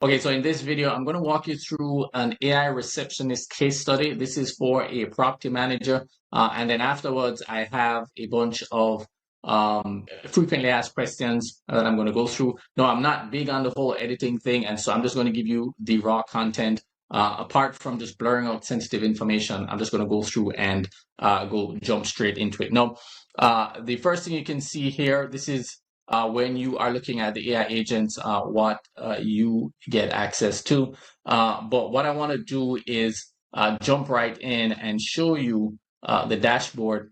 Okay, so in this video, I'm going to walk you through an AI receptionist case study. This is for a property manager. And then afterwards, I have a bunch of frequently asked questions that I'm going to go through. No, I'm not big on the whole editing thing. And so I'm just going to give you the raw content. Apart from just blurring out sensitive information, I'm just going to go through and jump straight into it. Now, the first thing you can see here, this is when you are looking at the AI agents, what you get access to. But what I want to do is jump right in and show you the dashboard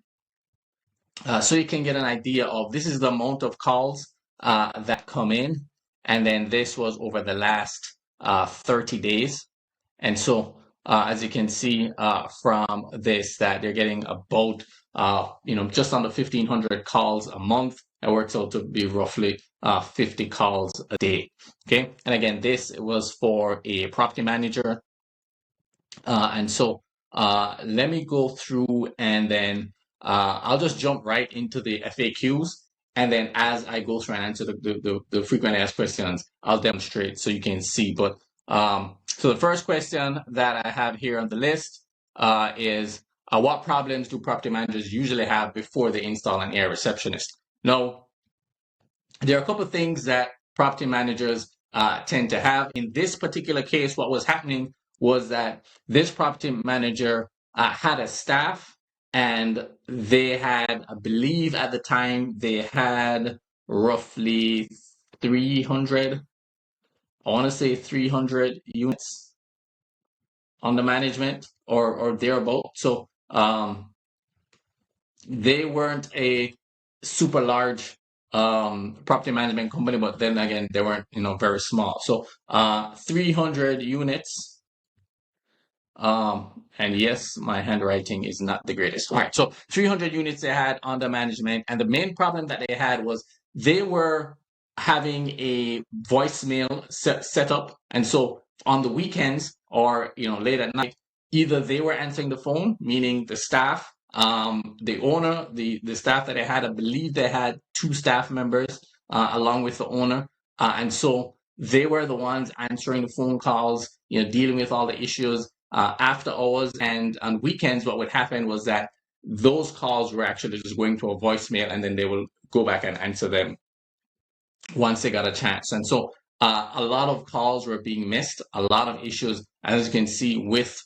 so you can get an idea of this is the amount of calls that come in. And then this was over the last 30 days. And so as you can see from this, that they're getting about just under 1,500 calls a month. It works out to be roughly 50 calls a day. Okay, and again, this was for a property manager. And so let me go through, and then I'll just jump right into the FAQs. And then as I go through and answer the frequently asked questions, I'll demonstrate so you can see. But so the first question that I have here on the list is what problems do property managers usually have before they install an AIReceptionist? Now, there are a couple of things that property managers tend to have. In this particular case, what was happening was that this property manager had a staff, and they had, I believe at the time, they had roughly 300, I want to say 300 units under management or thereabout. So they weren't a super large property management company, but then again, they weren't, very small. So 300 units. And yes, my handwriting is not the greatest. All right, so 300 units they had under management, and the main problem that they had was they were having a voicemail set up, and so on the weekends or late at night, either they were answering the phone, meaning the staff, the owner, the staff that they had, I believe they had 2 staff members along with the owner, and so they were the ones answering the phone calls, dealing with all the issues. After hours and on weekends, what would happen was that those calls were actually just going to a voicemail, and then they will go back and answer them once they got a chance. And so a lot of calls were being missed, a lot of issues, as you can see with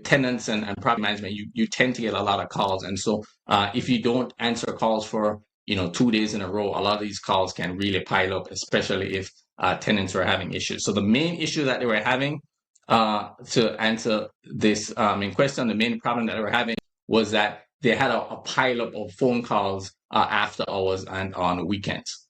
tenants and property management, you tend to get a lot of calls. And so if you don't answer calls for 2 days in a row, a lot of these calls can really pile up, especially if tenants were having issues. So the main issue that they were having, to answer this in question, the main problem that they were having was that they had a pileup of phone calls after hours and on weekends.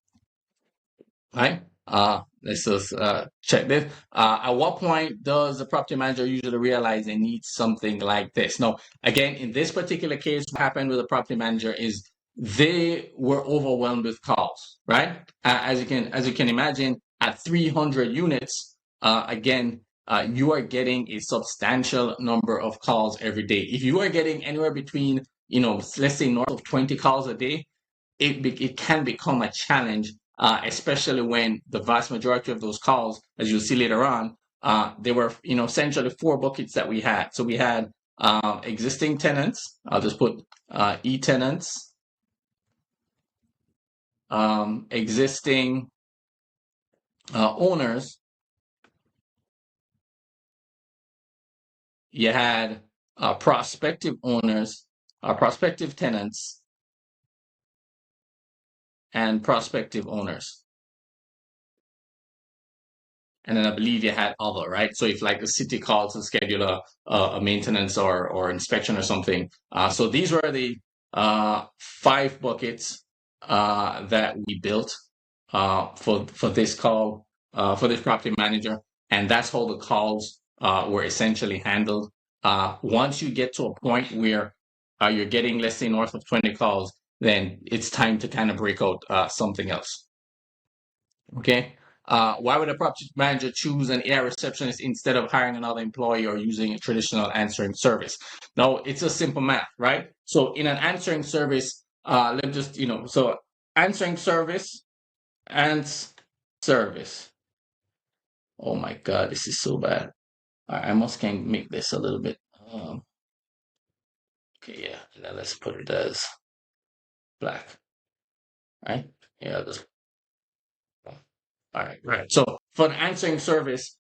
Right? Let's just check this. At what point does the property manager usually realize they need something like this? Now, again, in this particular case, what happened with the property manager is they were overwhelmed with calls, right? As you can imagine, at 300 units, again, you are getting a substantial number of calls every day. If you are getting anywhere between, let's say north of 20 calls a day, it can become a challenge, especially when the vast majority of those calls, as you'll see later on, there were, essentially 4 buckets that we had. So we had existing tenants. I'll just put e-tenants, existing owners. You had prospective owners, prospective tenants, and prospective owners. And then I believe you had other, right? So if like the city calls to schedule a maintenance or inspection or something. So these were the 5 buckets that we built for this call, for this property manager. And that's how the calls were essentially handled. Once you get to a point where you're getting, let's say, north of 20 calls, then it's time to kind of break out something else. Okay. Why would a property manager choose an AIReceptionist instead of hiring another employee or using a traditional answering service? Now, it's a simple math, right? So in an answering service, let's just, so answering service and service. Oh my God, this is so bad. I must can make this a little bit. Okay, yeah. Now let's put it as black, right? Yeah, this. All right, right. So for an answering service,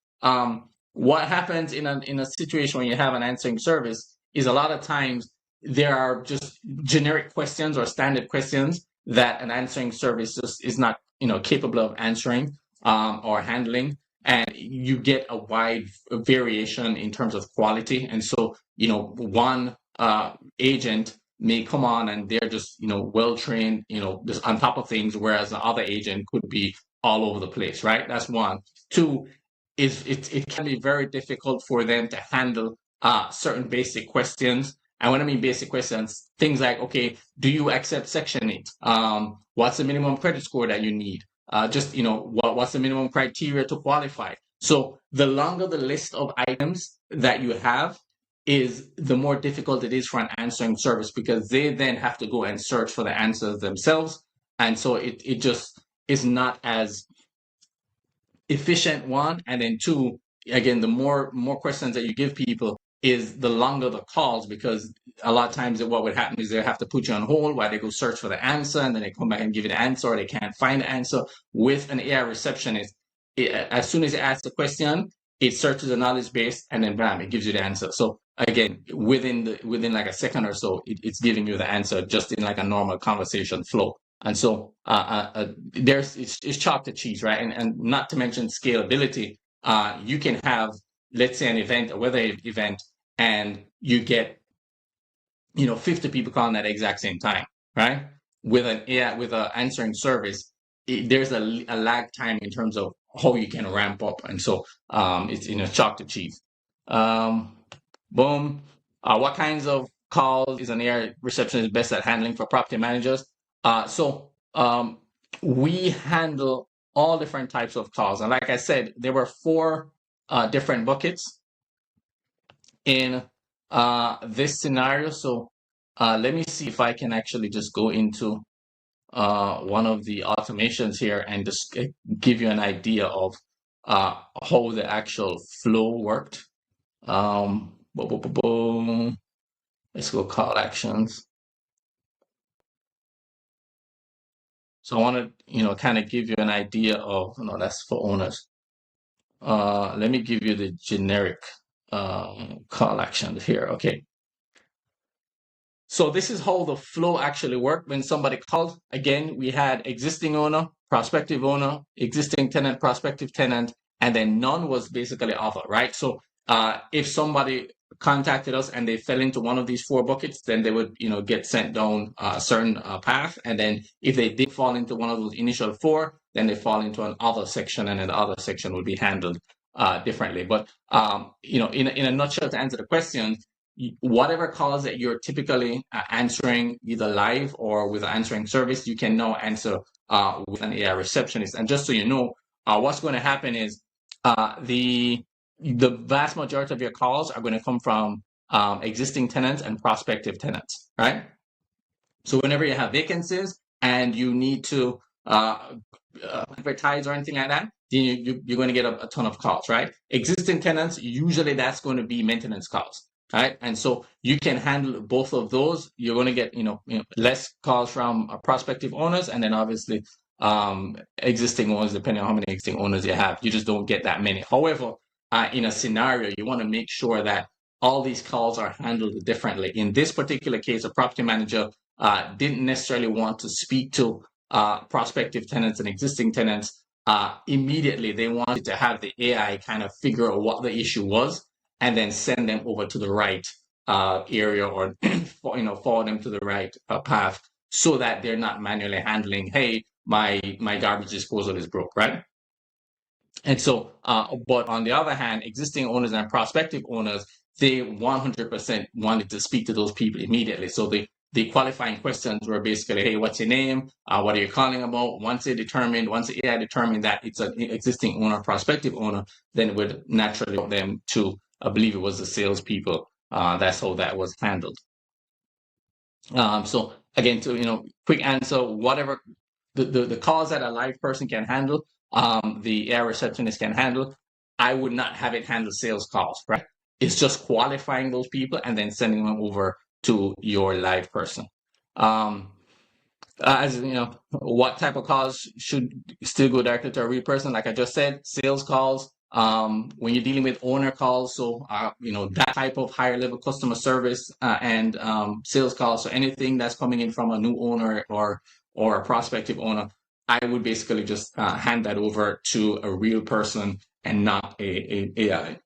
what happens in a situation when you have an answering service is a lot of times there are just generic questions or standard questions that an answering service just is not, capable of answering or handling, and you get a wide variation in terms of quality. And so, one agent may come on and they're just, well trained, just on top of things, whereas the other agent could be all over the place, right? That's one. Two is it can be very difficult for them to handle certain basic questions. And when I mean basic questions, things like, okay, do you accept Section 8? What's the minimum credit score that you need? Just, what's the minimum criteria to qualify? So the longer the list of items that you have is, the more difficult it is for an answering service, because they then have to go and search for the answers themselves. And so it just is not as efficient, one. And then two, again, the more questions that you give people is the longer the calls, because a lot of times what would happen is they have to put you on hold while they go search for the answer, and then they come back and give you the answer, or they can't find the answer. With an AI receptionist, as soon as you ask the question, it searches the knowledge base, and then bam, it gives you the answer. So again, within like a second or so, it's giving you the answer just in like a normal conversation flow. And so it's chalk to cheese, right? And not to mention scalability. You can have, let's say, an event, a weather event, and you get 50 people calling at the exact same time, right? With an answering service, there's a lag time in terms of how you can ramp up. And so it's chalk to cheese. Boom. What kinds of calls is an AI receptionist best at handling for property managers? So we handle all different types of calls. And like I said, there were four different buckets in this scenario. So let me see if I can actually just go into one of the automations here and just give you an idea of how the actual flow worked. Boom, boom, boom, boom. Let's go call actions. So I want to, kind of give you an idea of, no, that's for owners. Let me give you the generic call actions here. Okay. So this is how the flow actually worked when somebody called. Again, we had existing owner, prospective owner, existing tenant, prospective tenant, and then none was basically offer, right? So if somebody contacted us and they fell into one of these four buckets, then they would, get sent down a certain path. And then if they did fall into one of those initial four, then they fall into an other section, and then the other section would be handled differently. But in a nutshell, to answer the question, whatever calls that you're typically answering either live or with an answering service, you can now answer with an AI receptionist. And just so you know, what's going to happen is the vast majority of your calls are going to come from existing tenants and prospective tenants, right? So whenever you have vacancies and you need to advertise or anything like that, then you're going to get a ton of calls, right? Existing tenants, usually that's going to be maintenance calls, right? And so you can handle both of those. You're going to get less calls from prospective owners, and then obviously existing owners, depending on how many existing owners you have. You just don't get that many. However, in a scenario, you want to make sure that all these calls are handled differently. In this particular case, a property manager didn't necessarily want to speak to prospective tenants and existing tenants immediately. They wanted to have the AI kind of figure out what the issue was and then send them over to the right area, or forward them to the right path, so that they're not manually handling, hey, my garbage disposal is broke, right? And so, but on the other hand, existing owners and prospective owners, they 100% wanted to speak to those people immediately. So the qualifying questions were basically, hey, what's your name? What are you calling about? Once the AI determined that it's an existing owner, prospective owner, then it would naturally want them to, I believe it was the salespeople. That's how that was handled. So again, to quick answer, whatever the calls that a live person can handle, the AI receptionist can handle. I would not have it handle sales calls, right? It's just qualifying those people and then sending them over to your live person. As you know, what type of calls should still go directly to a real person? Like I just said, sales calls. When you're dealing with owner calls, so that type of higher level customer service and sales calls. So anything that's coming in from a new owner or a prospective owner, I would basically just hand that over to a real person and not a AI.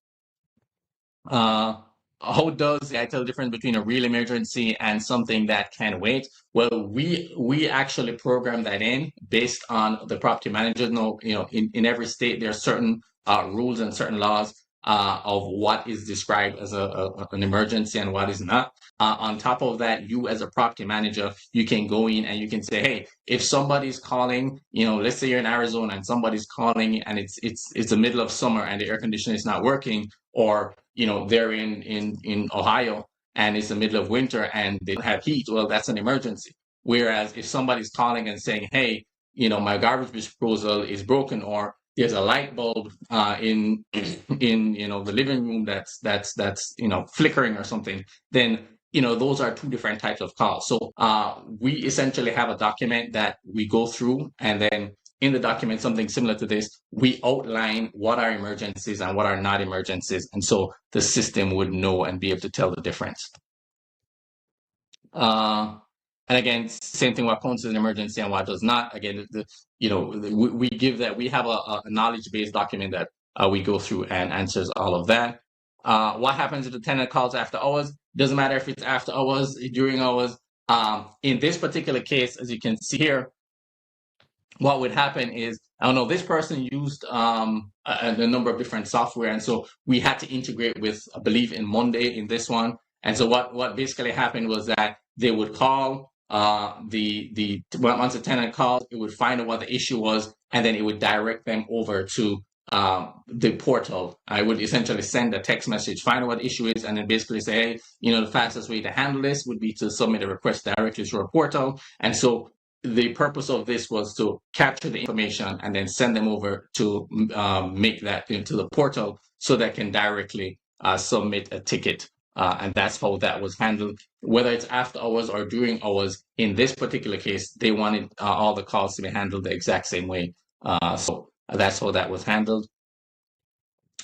How does AI tell the difference between a real emergency and something that can wait? Well, we actually program that in based on the property manager. In every state there are certain rules and certain laws of what is described as an emergency and what is not. On top of that, you as a property manager, you can go in and you can say, hey, if somebody's calling, let's say you're in Arizona and somebody's calling and it's the middle of summer and the air conditioner is not working, or they're in Ohio and it's the middle of winter and they don't have heat, well, that's an emergency. Whereas if somebody's calling and saying, hey, my garbage disposal is broken, or there's a light bulb in the living room that's flickering or something, then those are two different types of calls. So we essentially have a document that we go through, and then in the document, something similar to this, we outline what are emergencies and what are not emergencies, and so the system would know and be able to tell the difference. And again, same thing, what counts as an emergency and what does not. Again, we give that, we have a knowledge-based document that we go through and answers all of that. What happens if the tenant calls after hours? Doesn't matter if it's after hours, during hours. In this particular case, as you can see here, what would happen is, I don't know, this person used a number of different software, and so we had to integrate with, I believe, in Monday in this one. And so what basically happened was that they would call once the tenant called, it would find out what the issue was, and then it would direct them over to the portal. I would essentially send a text message, find out what the issue is, and then basically say, hey, the fastest way to handle this would be to submit a request directly to a portal. And so the purpose of this was to capture the information and then send them over to make that into the portal so they can directly submit a ticket. And that's how that was handled. Whether it's after hours or during hours, in this particular case, they wanted all the calls to be handled the exact same way. So that's how that was handled.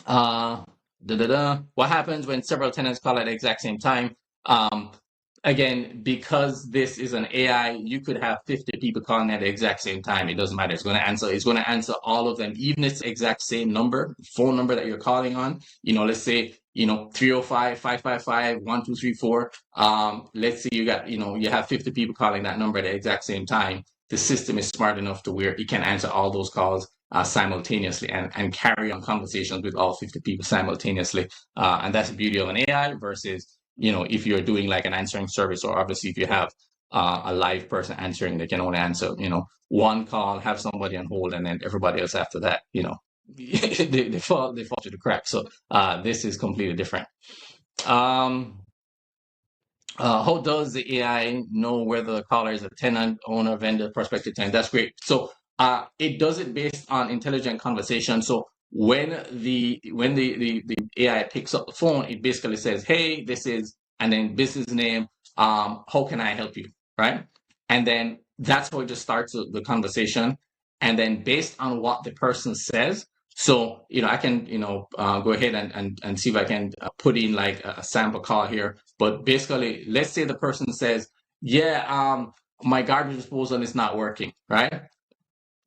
What happens when several tenants call at the exact same time? Again, because this is an AI, you could have 50 people calling at the exact same time. It doesn't matter. It's going to answer all of them, even if it's the exact same number, phone number that you're calling on. Let's say 305-555-1234. Let's say you got you have 50 people calling that number at the exact same time. The system is smart enough to where it can answer all those calls simultaneously and carry on conversations with all 50 people simultaneously. And that's the beauty of an AI versus if you're doing like an answering service, or obviously if you have a live person answering, they can only answer, one call, have somebody on hold, and then everybody else after that, they fall through the cracks. So this is completely different. How does the AI know whether the caller is a tenant, owner, vendor, prospective tenant? That's great. So it does it based on intelligent conversation. So when the AI picks up the phone, it basically says, hey, this is, and then business name, how can I help you, right? And then that's how it just starts the conversation. And then based on what the person says, so I can go ahead and see if I can put in like a sample call here. But basically, let's say the person says, yeah, my garbage disposal is not working, right?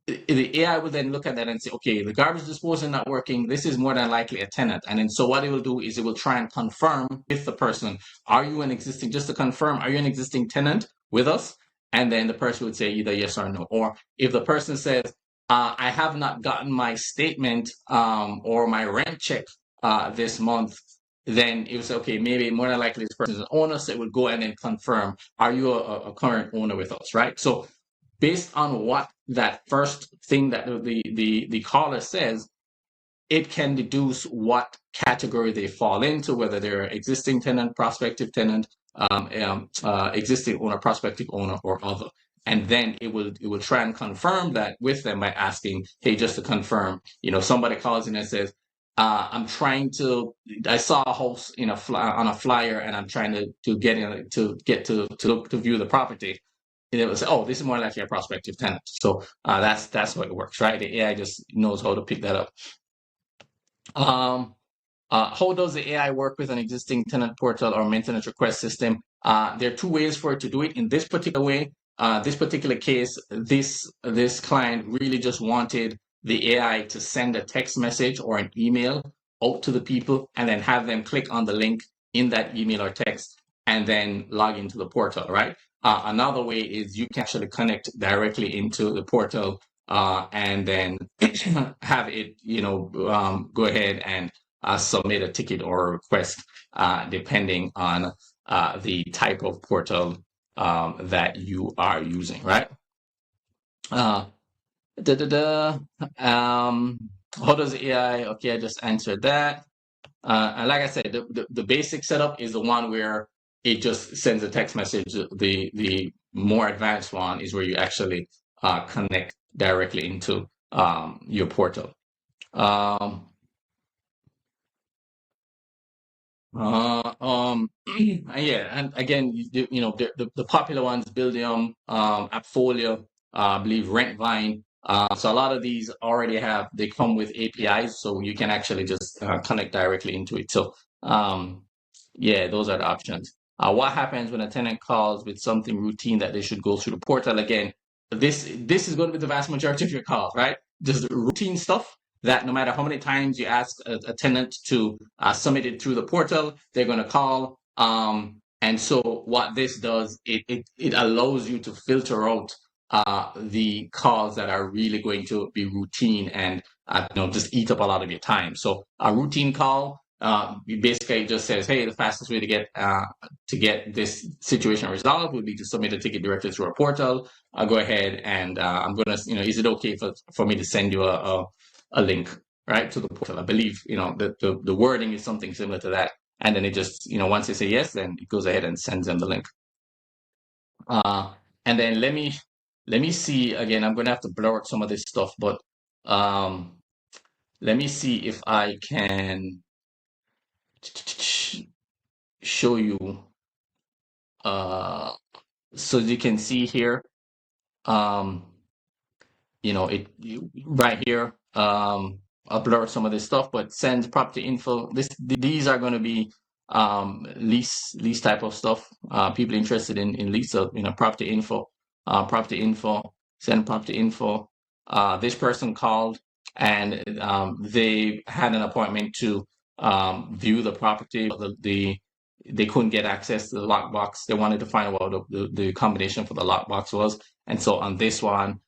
The AI will then look at that and say, okay, the garbage disposal is not working. This is more than likely a tenant. And then so what it will do is it will try and confirm with the person, just to confirm, are you an existing tenant with us? And then the person would say either yes or no. Or if the person says, I have not gotten my statement or my rent check this month, then it was okay, maybe more than likely this person is an owner, so it would go and then confirm, are you a current owner with us, right? So based on what that first thing that the caller says, it can deduce what category they fall into, whether they're existing tenant, prospective tenant, existing owner, prospective owner, or other. And then it will try and confirm that with them by asking, hey, just to confirm, somebody calls in and says, I'm trying to. I saw a house in on a flyer, and I'm trying to get in to look to view the property. And it was, oh, this is more likely a prospective tenant. So that's how it works, right? The AI just knows how to pick that up. How does the AI work with an existing tenant portal or maintenance request system? There are two ways for it to do it. In this particular way, this particular case, this client really just wanted the AI to send a text message or an email out to the people and then have them click on the link in that email or text and then log into the portal, right? Another way is you can actually connect directly into the portal and then have it, go ahead and submit a ticket or a request, depending on the type of portal that you are using, right? Uh, how does AI? Okay, I just answered that. And like I said, the basic setup is the one where it just sends a text message. The more advanced one is where you actually connect directly into your portal. Yeah, and again, the popular ones, Buildium, Appfolio, I believe Rentvine. So a lot of these already they come with APIs, so you can actually just connect directly into it. So, yeah, those are the options. What happens when a tenant calls with something routine that they should go through the portal? Again, this is going to be the vast majority of your calls, right? Just routine stuff that no matter how many times you ask a tenant to submit it through the portal, they're going to call. And so what this does, it allows you to filter out the calls that are really going to be routine and just eat up a lot of your time. So a routine call basically just says, hey, the fastest way to get this situation resolved would be to submit a ticket directly through a portal. I'll go ahead and I'm gonna, is it okay for me to send you a link, right, to the portal? I believe, the wording is something similar to that. And then it just, once they say yes, then it goes ahead and sends them the link. And then let me see again. I'm going to have to blur out some of this stuff, but let me see if I can show you. So you can see here, right here. I'll blur some of this stuff, but send property info. These are going to be lease type of stuff. People interested in lease, so property info, send property info. This person called and they had an appointment to view the property. They couldn't get access to the lockbox. They wanted to find out what the combination for the lockbox was, and so on this one,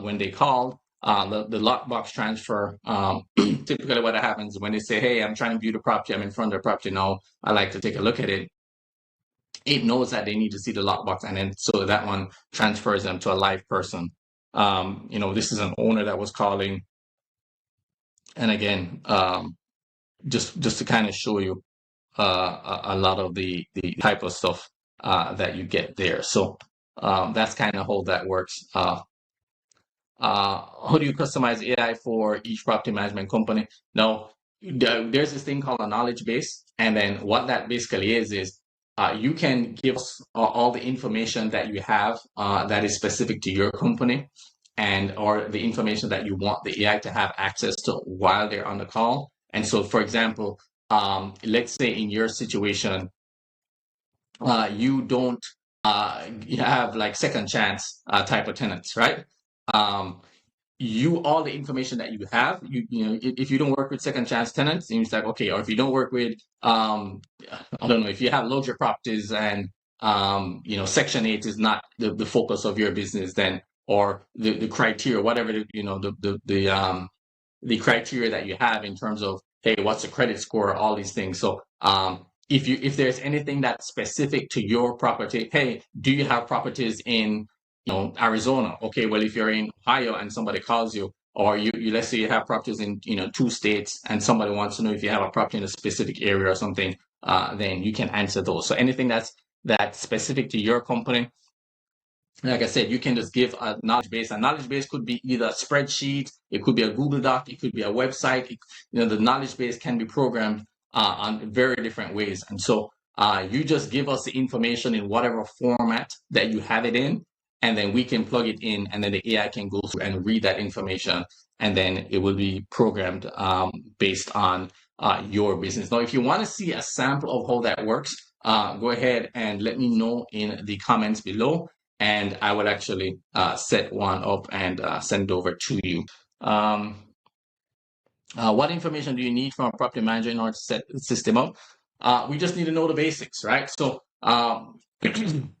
when they called, the lockbox transfer, typically what happens when they say, hey, I'm trying to view the property, I'm in front of the property now, I like to take a look at it. It knows that they need to see the lockbox, and then so that one transfers them to a live person. This is an owner that was calling, and again, just to kind of show you a lot of the type of stuff that you get there. So that's kind of how that works. How do you customize AI for each property management company? Now, there's this thing called a knowledge base, and then what that basically is you can give us all the information that you have that is specific to your company, and or the information that you want the AI to have access to while they're on the call. And so, for example, let's say in your situation, you don't you have like second chance type of tenants, right? All the information that you have, if you don't work with second chance tenants, it's like, okay, or if you don't work with I don't know, if you have luxury properties and Section 8 is not the focus of your business, then, or the criteria, whatever the criteria that you have in terms of, hey, what's the credit score, all these things. So if there's anything that's specific to your property, hey, do you have properties in Arizona? Okay, well, if you're in Ohio and somebody calls you, or you let's say you have properties in 2 states and somebody wants to know if you have a property in a specific area or something, then you can answer those. So anything that's specific to your company, Like I said, you can just give a knowledge base. A knowledge base could be either a spreadsheet, it could be a Google Doc, it could be a website. The knowledge base can be programmed on very different ways. And so you just give us the information in whatever format that you have it in, and then we can plug it in, and then the AI can go through and read that information, and then it will be programmed based on your business. Now, if you want to see a sample of how that works, go ahead and let me know in the comments below, and I will actually set one up and send it over to you. What information do you need from a property manager in order to set the system up? We just need to know the basics, right? So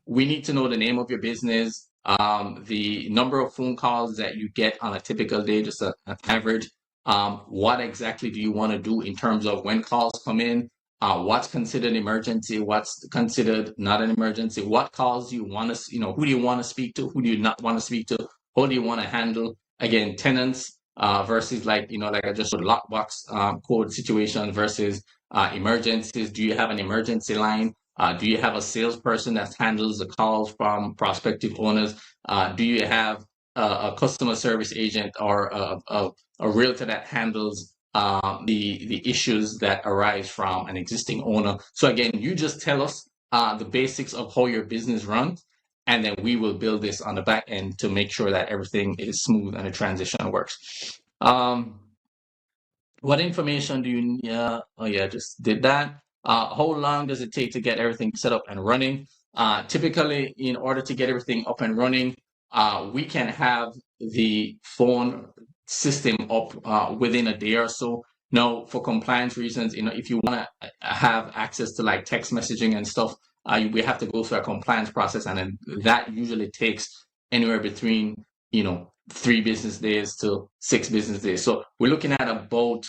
we need to know the name of your business, the number of phone calls that you get on a typical day, just an average. What exactly do you want to do in terms of when calls come in? What's considered an emergency? What's considered not an emergency? What calls you want to, who do you want to speak to? Who do you not want to speak to? How do you want to handle, again, tenants versus like I just showed lockbox code situation versus emergencies. Do you have an emergency line? Do you have a salesperson that handles the calls from prospective owners? Do you have a customer service agent or a realtor that handles the issues that arise from an existing owner? So again, you just tell us the basics of how your business runs, and then we will build this on the back end to make sure that everything is smooth and the transition works. What information do you need? Oh yeah, just did that. How long does it take to get everything set up and running? Typically, in order to get everything up and running, we can have the phone system up within a day or so. Now, for compliance reasons, if you want to have access to like text messaging and stuff, we have to go through a compliance process, and then that usually takes anywhere between 3 business days to 6 business days. So we're looking at about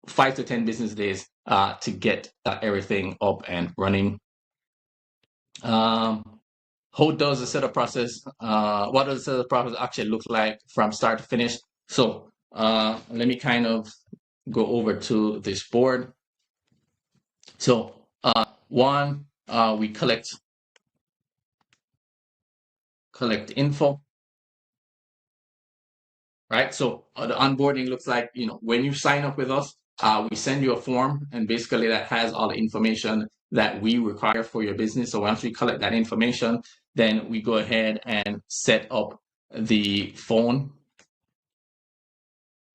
5 to 10 business days to get everything up and running. How does the setup process, what does the setup process actually look like from start to finish? So let me kind of go over to this board. So one, we collect info, right? So the onboarding looks like, when you sign up with us, we send you a form, and basically that has all the information that we require for your business. So once we collect that information, then we go ahead and set up the phone,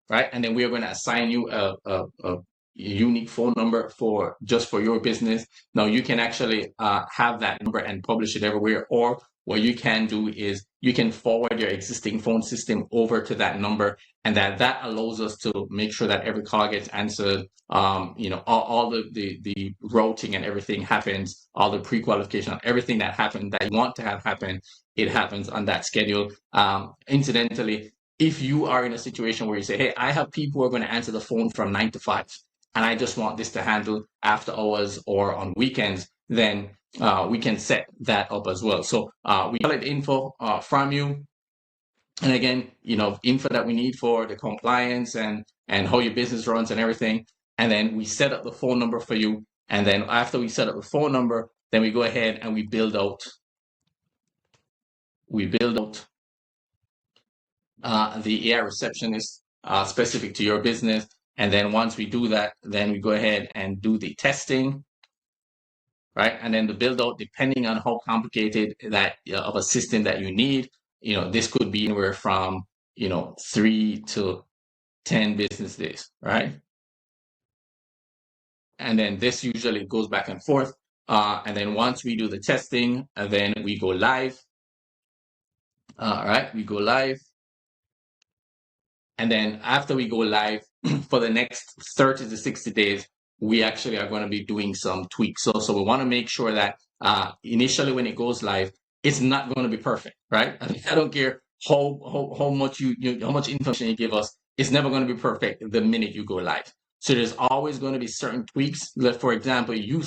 right? And then we are going to assign you a unique phone number for your business. Now you can actually have that number and publish it everywhere, or what you can do is you can forward your existing phone system over to that number, and that allows us to make sure that every call gets answered. All the routing and everything happens, all the pre-qualification, everything that happened that you want to have happen, it happens on that schedule. Incidentally, if you are in a situation where you say, hey, I have people who are going to answer the phone from 9 to 5, and I just want this to handle after hours or on weekends, then we can set that up as well. So we collect info from you. And again, info that we need for the compliance and how your business runs and everything. And then we set up the phone number for you. And then after we set up the phone number, then we go ahead and we build out the AIReceptionist specific to your business. And then once we do that, then we go ahead and do the testing, right? And then the build out, depending on how complicated that of a system that you need, this could be anywhere from 3 to 10 business days, right? And then this usually goes back and forth. And then once we do the testing, then we go live. All right, we go live. And then after we go live, for the next 30 to 60 days, we actually are going to be doing some tweaks. So we want to make sure that initially when it goes live, it's not going to be perfect, right? I don't care how much how much information you give us, it's never going to be perfect the minute you go live. So there's always going to be certain tweaks. For example, you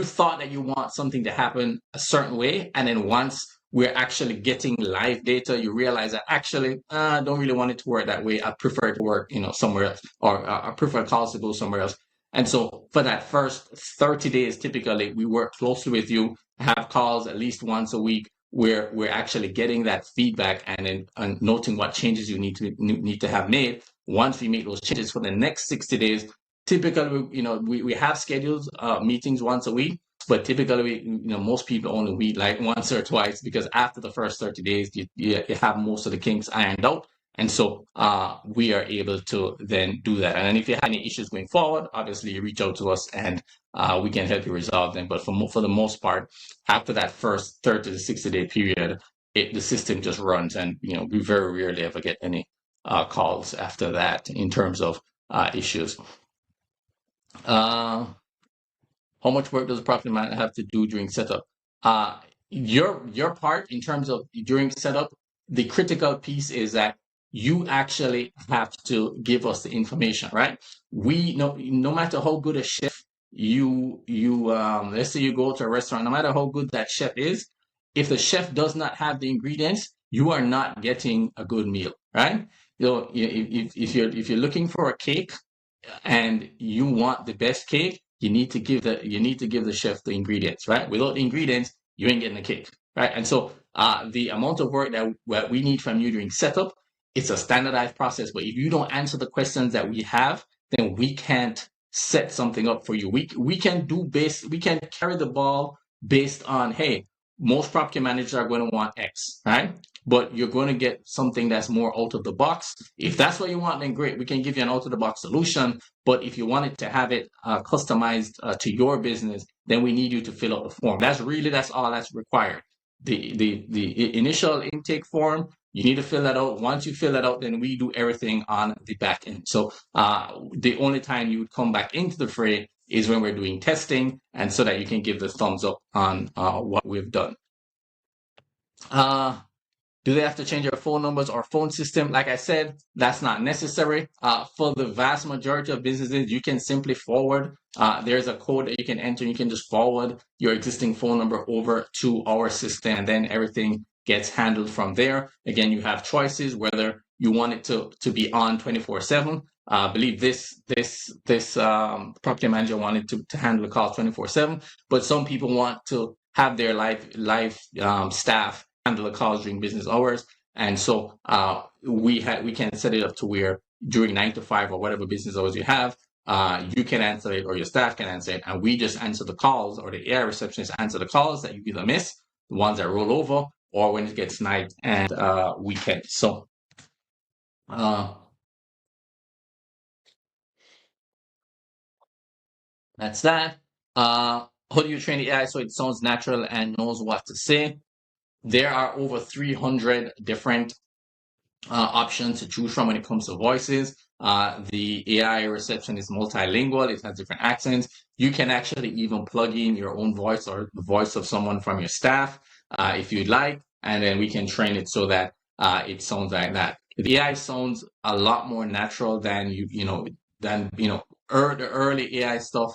thought that you want something to happen a certain way, and then once we're actually getting live data, you realize that actually, I don't really want it to work that way. I prefer it to work, somewhere else, or I prefer calls to go somewhere else. And so for that first 30 days, typically we work closely with you, have calls at least once a week, we're actually getting that feedback and then noting what changes you need to have made. Once we make those changes for the next 60 days, typically, we have scheduled meetings once a week, but typically, most people only meet like once or twice, because after the first 30 days, you have most of the kinks ironed out. And so we are able to then do that. And then if you have any issues going forward, obviously you reach out to us and we can help you resolve them. But for the most part, after that first 30 to 60-day period, the system just runs, and we very rarely ever get any calls after that in terms of issues. How much work does a property manager have to do during setup? Your part in terms of during setup, the critical piece is that you actually have to give us the information, right? We know, no matter how good a chef you let's say you go to a restaurant, no matter how good that chef is, if the chef does not have the ingredients, you are not getting a good meal, right? If you're looking for a cake and you want the best cake, you need to give the chef the ingredients, right? Without the ingredients, you ain't getting the cake, right? And so the amount of work that we need from you during setup, it's a standardized process. But if you don't answer the questions that we have, then we can't set something up for you. We can carry the ball based on, hey, most property managers are going to want X, right? But you're going to get something that's more out of the box. If that's what you want, then great. We can give you an out of the box solution. But if you wanted to have it customized to your business, then we need you to fill out the form. That's all that's required. The initial intake form, you need to fill that out. Once you fill that out, then we do everything on the back end. So the only time you would come back into the fray is when we're doing testing, and so that you can give the thumbs up on what we've done. Do they have to change their phone numbers or phone system? Like I said, that's not necessary. For the vast majority of businesses, you can simply forward. There's a code that you can enter. You can just forward your existing phone number over to our system, and then everything gets handled from there. Again, you have choices whether you want it to be on 24/7. I believe this property manager wanted to handle the calls 24/7, but some people want to have their live staff handle the calls during business hours. And so we can set it up to where during 9 to 5 or whatever business hours you have, you can answer it or your staff can answer it, and we just answer the calls, or the AI receptionist answer the calls that you either miss, the ones that roll over, or when it gets night and weekend. So that's that. How do you train the AI so it sounds natural and knows what to say? There are over 300 different options to choose from when it comes to voices. The AI reception is multilingual. It has different accents. You can actually even plug in your own voice or the voice of someone from your staff if you'd like, and then we can train it so that it sounds like that. The AI sounds a lot more natural than the early AI stuff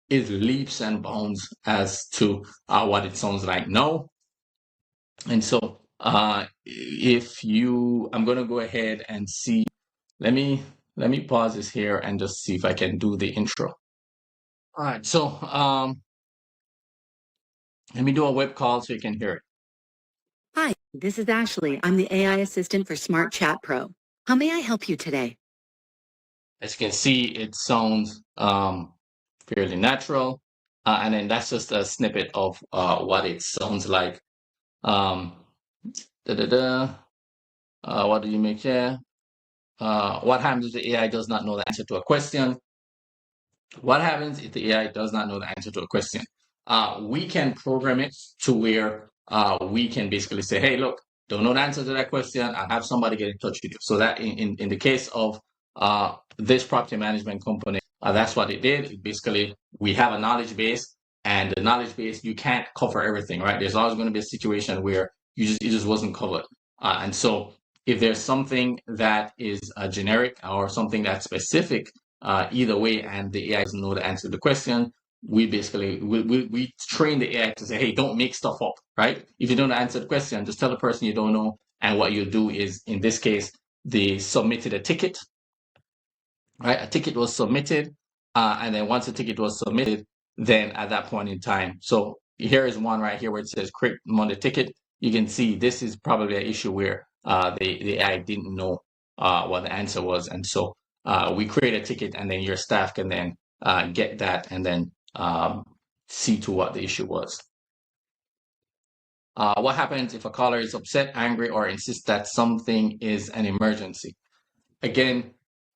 is leaps and bounds as to what it sounds like now. And so I'm going to go ahead and see, let me pause this here and just see if I can do the intro. All right, so let me do a web call so you can hear it. Hi, this is Ashley. I'm the AI assistant for Smart Chat Pro. How may I help you today? As you can see, it sounds fairly natural. And then that's just a snippet of what it sounds like. What do you make here? What happens if the AI does not know the answer to a question? What happens if the AI does not know the answer to a question? We can program it to where we can basically say, hey, look, don't know the answer to that question. I'll have somebody get in touch with you. So that in the case of this property management company, that's what it did. Basically, we have a knowledge base, and the knowledge base, you can't cover everything, right? There's always going to be a situation where it just wasn't covered. And so if there's something that is generic or something that's specific, either way, and the AI doesn't know the answer to the question, we basically we train the AI to say, hey, don't make stuff up, right? If you don't answer the question, just tell the person you don't know, and what you'll do is, in this case, they submitted a ticket, right? A ticket was submitted, and then once the ticket was submitted, then at that point in time, so here is one right here where it says create Monday ticket. you can see this is probably an issue where the AI didn't know what the answer was. And so we create a ticket, and then your staff can then get that and then see to what the issue was. What happens if a caller is upset, angry, or insists that something is an emergency? Again,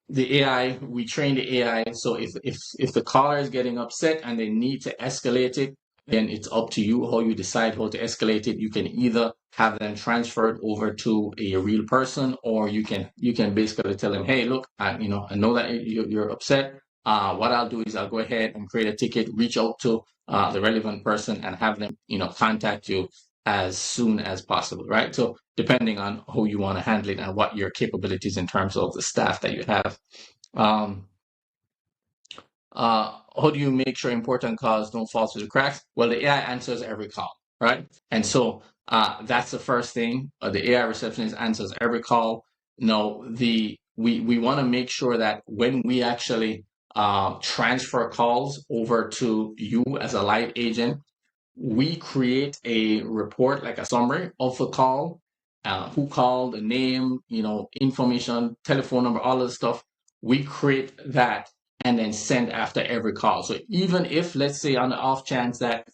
the AI, we train the AI. So if the caller is getting upset and they need to escalate it, then it's up to you how you decide how to escalate it. You can either have them transferred over to a real person, or you can basically tell them, hey, look, I know that you're upset. What I'll do is I'll go ahead and create a ticket, reach out to the relevant person, and have them contact you as soon as possible, right? So depending on how you want to handle it and what your capabilities in terms of the staff that you have. How do you make sure important calls don't fall through the cracks? Well, the AI answers every call, right? And so that's the first thing. The AI receptionist answers every call. No, we want to make sure that when we actually transfer calls over to you as a live agent, we create a report, like a summary of the call, who called, the name, information, telephone number, all of the stuff. We create that and then send after every call. So even if, let's say, on the off chance that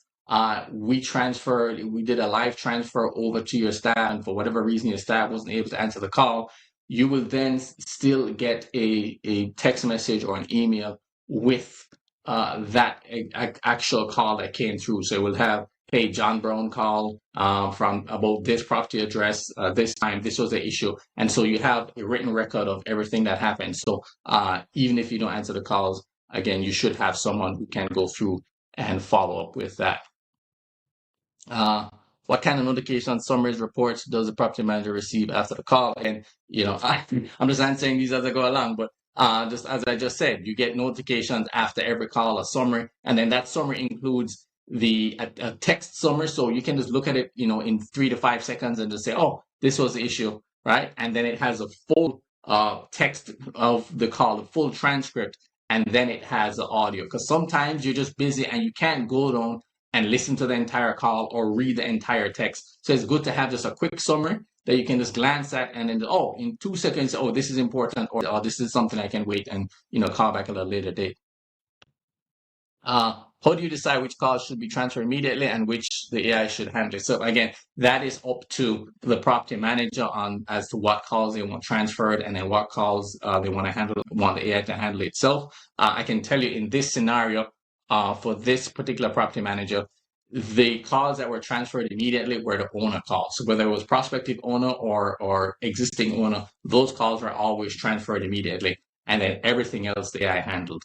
we did a live transfer over to your staff, and for whatever reason your staff wasn't able to answer the call, you will then still get a text message or an email with that actual call that came through. So we'll have, hey, John Brown called from about this property address, this time, this was the issue. And so you have a written record of everything that happened. So even if you don't answer the calls, again, you should have someone who can go through and follow up with that. What kind of notification, summaries, reports does the property manager receive after the call? And I'm just answering these as I go along, but just as I just said, you get notifications after every call, a summary, and then that summary includes a text summary, so you can just look at it, in 3 to 5 seconds and just say, oh, this was the issue, right? And then it has a full text of the call, a full transcript, and then it has the audio. Because sometimes you're just busy and you can't go down and listen to the entire call or read the entire text. So it's good to have just a quick summary that you can just glance at and then, in 2 seconds, this is important, or this is something I can wait and call back at a later date. How do you decide which calls should be transferred immediately and which the AI should handle? So again, that is up to the property manager as to what calls they want transferred and then what calls they want the AI to handle itself. I can tell you in this scenario, for this particular property manager, the calls that were transferred immediately were the owner calls. So whether it was prospective owner or existing owner, those calls were always transferred immediately, and then everything else the AI handled.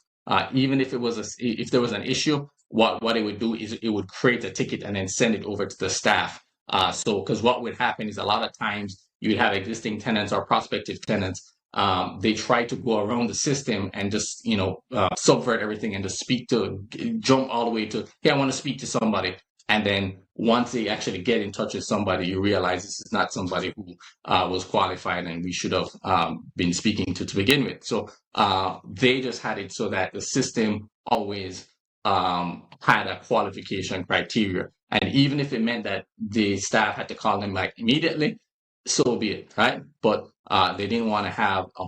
Even if there was an issue, what it would do is it would create a ticket and then send it over to the staff. Because what would happen is a lot of times you would have existing tenants or prospective tenants. They try to go around the system and just subvert everything and just jump all the way to, hey, I want to speak to somebody. And then once they actually get in touch with somebody, you realize this is not somebody who was qualified and we should have been speaking to begin with. So they just had it so that the system always had a qualification criteria. And even if it meant that the staff had to call them back immediately, so be it, right? But they didn't want to have a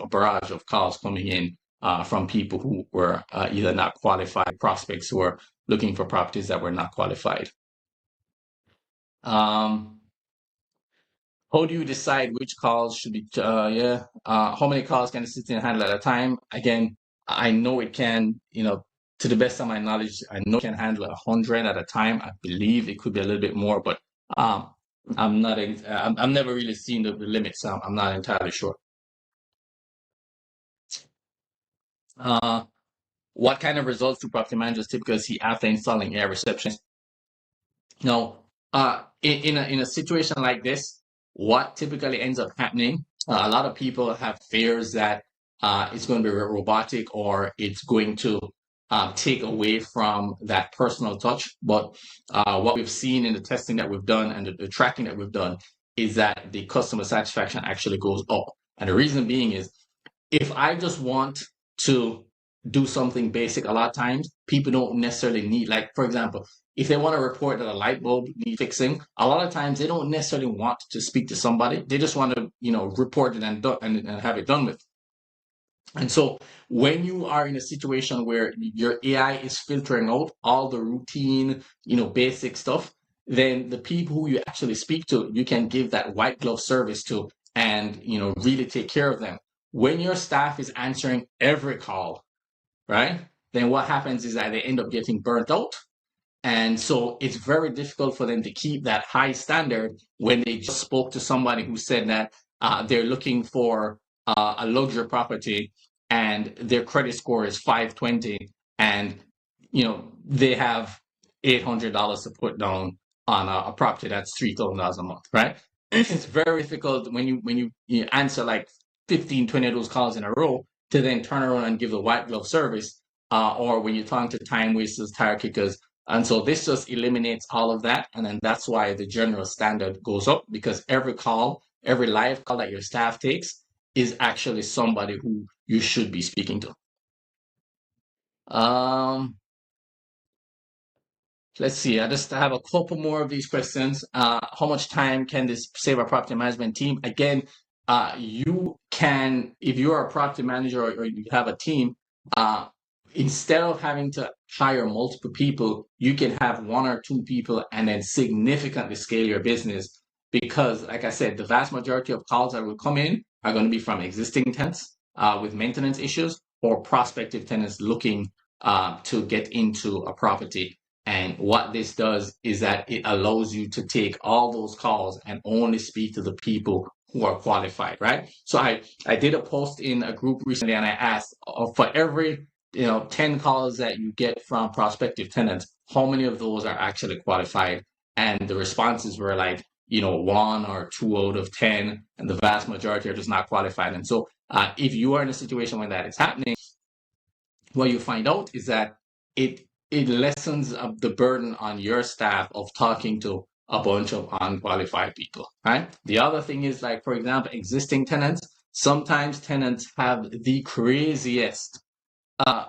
barrage of calls coming in from people who were either not qualified, prospects who were looking for properties that were not qualified. How do you decide which calls should be, how many calls can the system handle at a time? Again, I know it can, to the best of my knowledge, I know it can handle 100 at a time. I believe it could be a little bit more, but I've never really seen the limits, so I'm not entirely sure. What kind of results do property managers typically see after installing AIReceptionist? Now, in a situation like this, what typically ends up happening, a lot of people have fears that it's going to be robotic or it's going to take away from that personal touch. But what we've seen in the testing that we've done and the tracking that we've done is that the customer satisfaction actually goes up. And the reason being is, if I just want to do something basic. A lot of times people don't necessarily need, like, for example, if they want to report that a light bulb needs fixing, a lot of times they don't necessarily want to speak to somebody. They just want to, report it and have it done with. And so when you are in a situation where your AI is filtering out all the routine, basic stuff, then the people who you actually speak to, you can give that white glove service to and, really take care of them. When your staff is answering every call, right, then what happens is that they end up getting burnt out. And so it's very difficult for them to keep that high standard when they just spoke to somebody who said that they're looking for a luxury property and their credit score is 520 and they have $800 to put down on a property that's $3,000 a month, right? It's very difficult when you answer like 15, 20 of those calls in a row to then turn around and give the white glove service, or when you're talking to time wasters, tire kickers. And so this just eliminates all of that. And then that's why the general standard goes up, because every call, every live call that your staff takes is actually somebody who you should be speaking to. Let's see. I just have a couple more of these questions. How much time can this save a property management team? Again, you can, if you are a property manager or you have a team, instead of having to hire multiple people, you can have one or two people and then significantly scale your business. Because, like I said, the vast majority of calls that will come in are going to be from existing tenants with maintenance issues or prospective tenants looking to get into a property. And what this does is that it allows you to take all those calls and only speak to the people who are qualified, right? So I did a post in a group recently and I asked, for every 10 calls that you get from prospective tenants, how many of those are actually qualified? And the responses were like, 1 or 2 out of 10, and the vast majority are just not qualified. And so if you are in a situation where that is happening, what you find out is that it lessens the burden on your staff of talking to a bunch of unqualified people, right? The other thing is, like, for example, existing tenants. Sometimes tenants have the craziest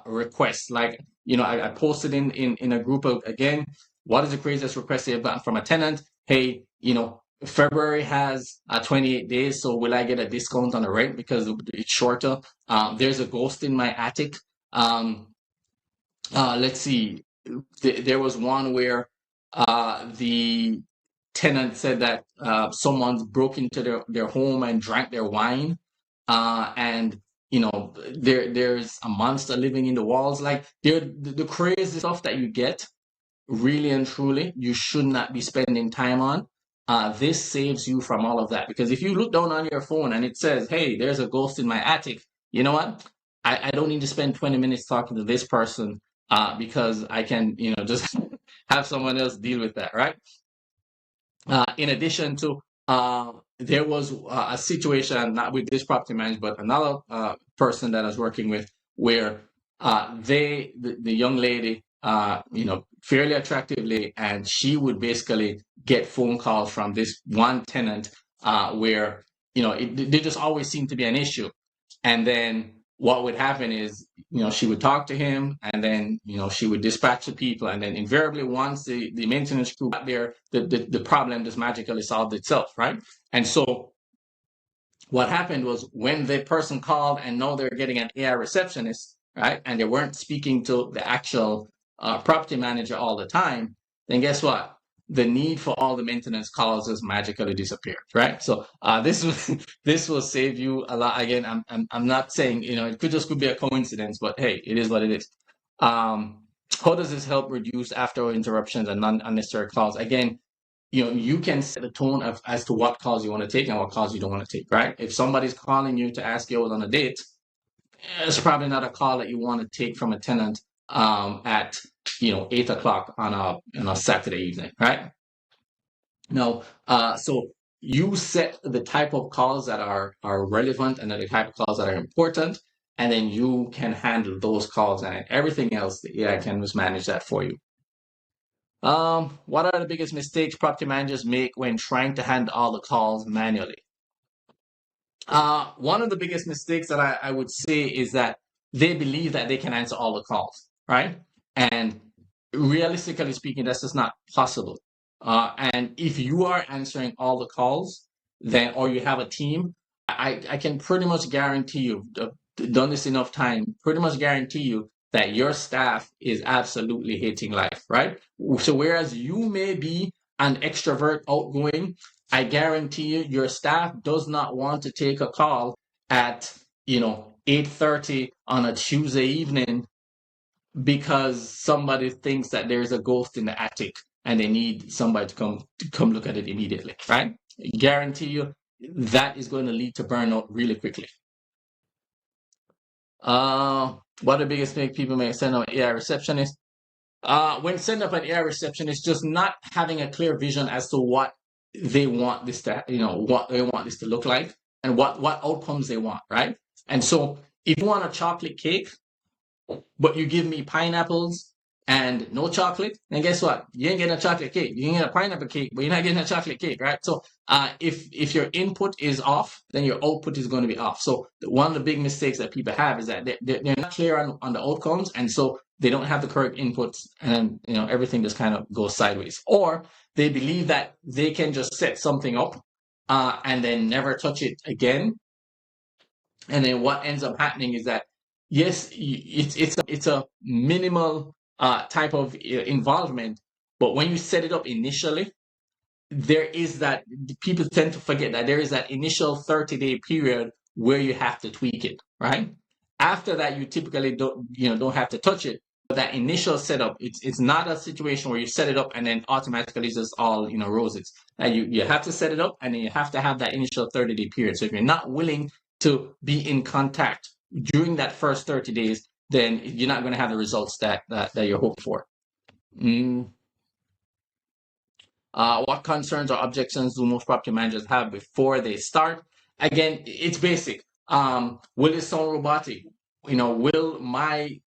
requests. Like, I posted in a group of, again, what is the craziest request they've gotten from a tenant? Hey, February has 28 days, so will I get a discount on the rent because it's shorter? There's a ghost in my attic. Let's see. There was one where the tenant said that someone broke into their home and drank their wine, and there's a monster living in the walls. Like, the crazy stuff that you get, really and truly, you should not be spending time on. This saves you from all of that, because if you look down on your phone and it says, hey, there's a ghost in my attic, you know what? I don't need to spend 20 minutes talking to this person because I can, just have someone else deal with that, right? In addition to, there was a situation, not with this property manager, but another person that I was working with, where the young lady, fairly attractively, and she would basically get phone calls from this one tenant where, there just always seemed to be an issue. And then what would happen is, she would talk to him, and then, she would dispatch the people. And then invariably, once the maintenance crew got there, the problem just magically solved itself, right? And so what happened was, when the person called and now they're getting an AI receptionist, right, and they weren't speaking to the actual property manager all the time, then guess what? The need for all the maintenance calls has magically disappeared, right? So this will save you a lot. Again, I'm not saying it could be a coincidence, but hey, it is what it is. How does this help reduce after interruptions and unnecessary calls? Again, you can set the tone as to what calls you want to take and what calls you don't want to take, right? If somebody's calling you to ask you out on a date, it's probably not a call that you want to take from a tenant at 8 o'clock on a Saturday evening, right? No, so you set the type of calls that are relevant and the type of calls that are important, and then you can handle those calls, and everything else the AI can just manage that for you. What are the biggest mistakes property managers make when trying to handle all the calls manually? One of the biggest mistakes that I would say is that they believe that they can answer all the calls, right? And realistically speaking, that's just not possible. And if you are answering all the calls, then or you have a team, I can pretty much guarantee you, done this enough time, pretty much guarantee you that your staff is absolutely hating life, right? So whereas you may be an extrovert, outgoing, I guarantee you your staff does not want to take a call at 8:30 on a Tuesday evening because somebody thinks that there's a ghost in the attic and they need somebody to come look at it immediately, right? I guarantee you that is going to lead to burnout really quickly. What are the biggest mistake people make send up an AI receptionist? When send up an AI receptionist, just not having a clear vision as to what they want this to, what they want this to look like and what outcomes they want, right? And so if you want a chocolate cake, but you give me pineapples and no chocolate, then guess what? You ain't getting a chocolate cake. You can get a pineapple cake, but you're not getting a chocolate cake, right? So if your input is off, then your output is going to be off. So one of the big mistakes that people have is that they're not clear on the outcomes, and so they don't have the correct inputs, and everything just kind of goes sideways. Or they believe that they can just set something up and then never touch it again. And then what ends up happening is that yes, it's a minimal type of involvement, but when you set it up initially, there is that people tend to forget that there is that initial 30-day period where you have to tweak it, right? After that, you typically don't have to touch it. But that initial setup, it's not a situation where you set it up and then automatically it's just all roses. And you have to set it up and then you have to have that initial 30-day period. So if you're not willing to be in contact during that first 30 days, then you're not going to have the results that you're hoping for. What concerns or objections do most property managers have before they start? Again, it's basic. Will it sound robotic? Will my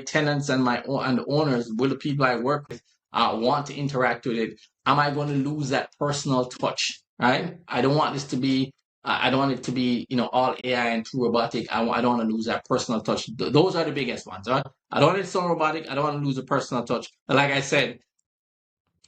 tenants and the owners, will the people I work with want to interact with it? Am I going to lose that personal touch? Right? I don't want this to be. I don't want it to be, all AI and too robotic. I don't want to lose that personal touch. Those are the biggest ones. Right? I don't want it to sound robotic. I don't want to lose the personal touch. But like I said,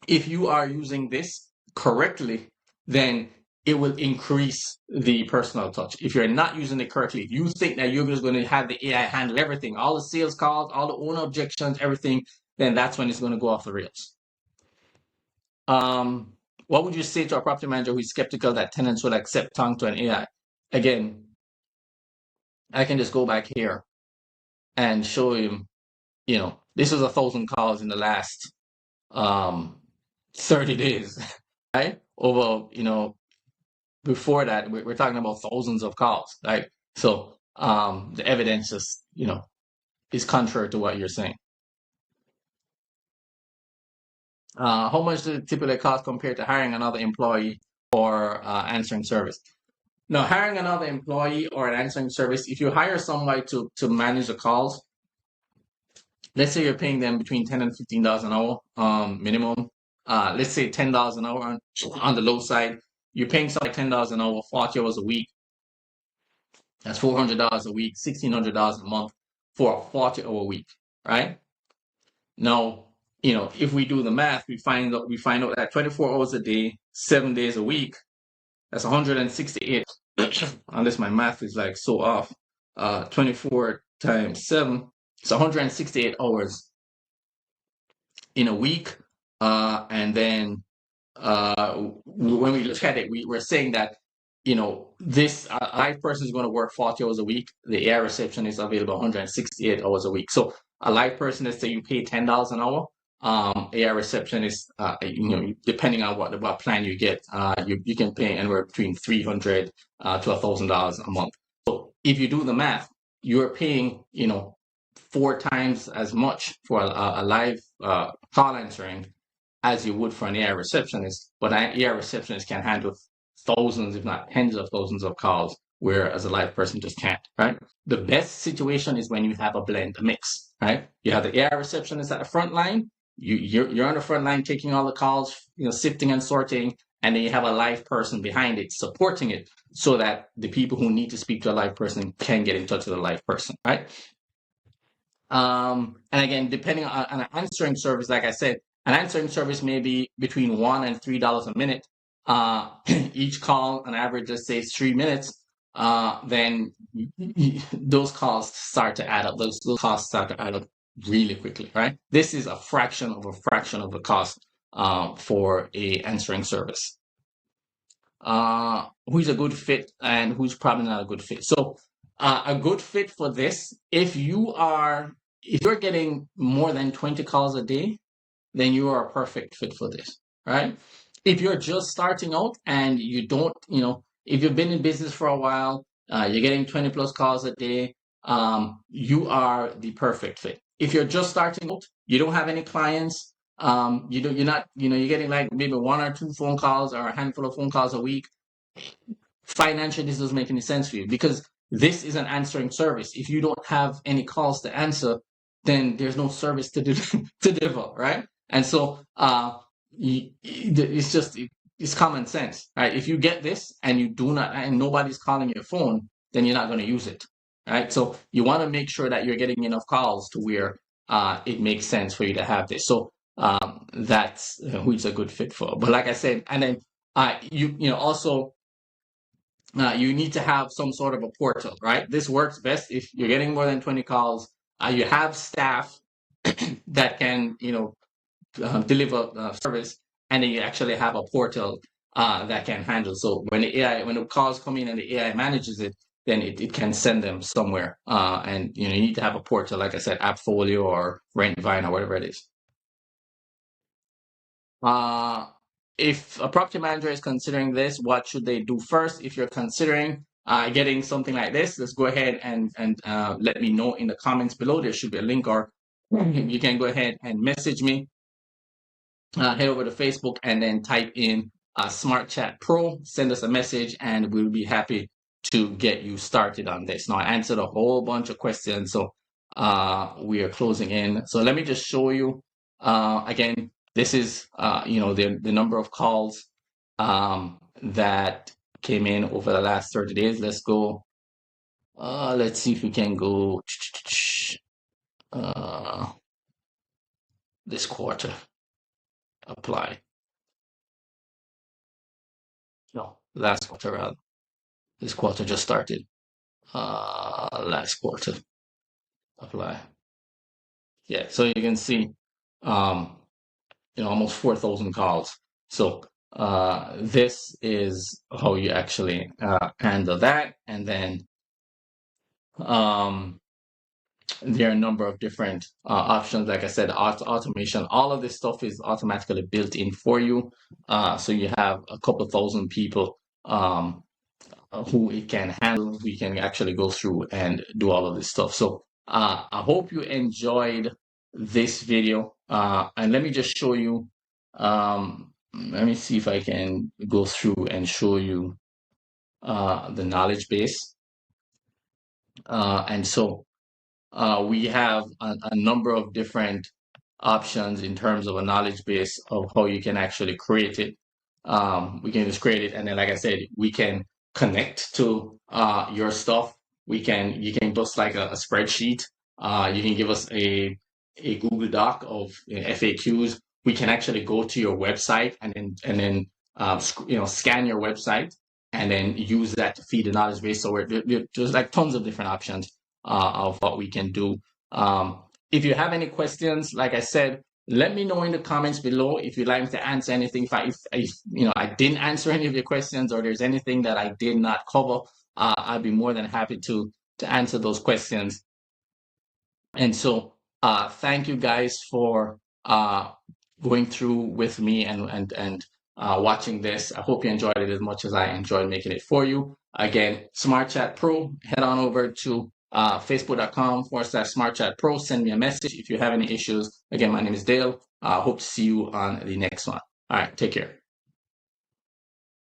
if you are using this correctly, then it will increase the personal touch. If you're not using it correctly, if you think that you're just going to have the AI handle everything, all the sales calls, all the owner objections, everything, then that's when it's going to go off the rails. What would you say to a property manager who is skeptical that tenants will accept tongue to an AI? Again, I can just go back here and show him, this was 1,000 calls in the last 30 days, right? Over, before that, we're talking about thousands of calls, right? So the evidence just, is contrary to what you're saying. How much does it typically cost compared to hiring another employee or answering service? Now, hiring another employee or an answering service, if you hire somebody to manage the calls, let's say you're paying them between $10 and $15 an hour minimum. Let's say $10 an hour on the low side. You're paying somebody $10 an hour, 40 hours a week. That's $400 a week, $1,600 a month for a 40-hour week, right? Now, if we do the math, we find out that 24 hours a day, 7 days a week, that's 168. Unless my math is like so off. 24 times 7, it's 168 hours in a week. And then when we look at it, we're saying that this live person is going to work 40 hours a week. The AI receptionist is available 168 hours a week. So a live person, let's say you pay $10 an hour. AI receptionist, depending on what plan you get, you can pay anywhere between $300 to $1,000 a month. So if you do the math, you're paying 4 times as much for a live call answering as you would for an AI receptionist. But an AI receptionist can handle thousands, if not tens of thousands of calls, whereas a live person just can't, right? The best situation is when you have a blend, a mix, right? You have the AI receptionist at the front line, you're on the front line taking all the calls, sifting and sorting, and then you have a live person behind it supporting it so that the people who need to speak to a live person can get in touch with a live person, right? And again, depending on an answering service, like I said, an answering service may be between $1 and $3 a minute. Each call, on average, let's say 3 minutes. Then those costs start to add up. Those costs start to add up really quickly, right? This is a fraction of the cost for a answering service. Who's a good fit and who's probably not a good fit. So a good fit for this, if you're getting more than 20 calls a day, then you are a perfect fit for this, right? If you're just starting out and you don't, if you've been in business for a while, you're getting 20 plus calls a day, you are the perfect fit. If you're just starting out, you don't have any clients, you're getting like maybe 1 or 2 phone calls or a handful of phone calls a week, financially this doesn't make any sense for you, because this is an answering service. If you don't have any calls to answer, then there's no service to deliver, right? And so it's common sense, right? If you get this and you do not, and nobody's calling your phone, then you're not going to use it, right? So you want to make sure that you're getting enough calls to where it makes sense for you to have this. So that's who it's a good fit for. But like I said, and then also you need to have some sort of a portal, right? This works best if you're getting more than 20 calls. You have staff that can, deliver service, and then you actually have a portal that can handle. So when the calls come in and the AI manages it, then it can send them somewhere. And you need to have a portal, like I said, AppFolio or Rentvine or whatever it is. If a property manager is considering this, what should they do first? If you're considering getting something like this, let's go ahead and let me know in the comments below. There should be a link, or you can go ahead and message me. Head over to Facebook and then type in Smart Chat Pro. Send us a message, and we'll be happy to get you started on this. Now, I answered a whole bunch of questions, so we are closing in. So let me just show you again. This is the number of calls that came in over the last 30 days. Let's go. Let's see if we can go this quarter. Apply. No, last quarter rather. This quarter just started. Last quarter. Apply. Yeah, so you can see almost 4,000 calls. So this is how you actually handle that. And then there are a number of different options. Like I said, automation, all of this stuff is automatically built in for you. So you have a couple of thousand people who it can handle. We can actually go through and do all of this stuff. So I hope you enjoyed this video. And let me just show you. Let me see if I can go through and show you the knowledge base. And so we have a number of different options in terms of a knowledge base of how you can actually create it. We can just create it, and then, like I said, we can connect to your stuff. You can just like a spreadsheet. You can give us a Google Doc of FAQs. We can actually go to your website and then scan your website and then use that to feed the knowledge base. So there's like tons of different options of what we can do. If you have any questions, like I said, let me know in the comments below if you'd like me to answer anything. If I didn't answer any of your questions, or there's anything that I did not cover, I'd be more than happy to answer those questions. And so thank you guys for going through with me and watching this. I hope you enjoyed it as much as I enjoyed making it for you. Again, Smart Chat Pro, head on over to facebook.com/Smart Chat Pro. Send me a message if you have any issues. Again, my name is Dale. Hope to see you on the next one. All right, take care.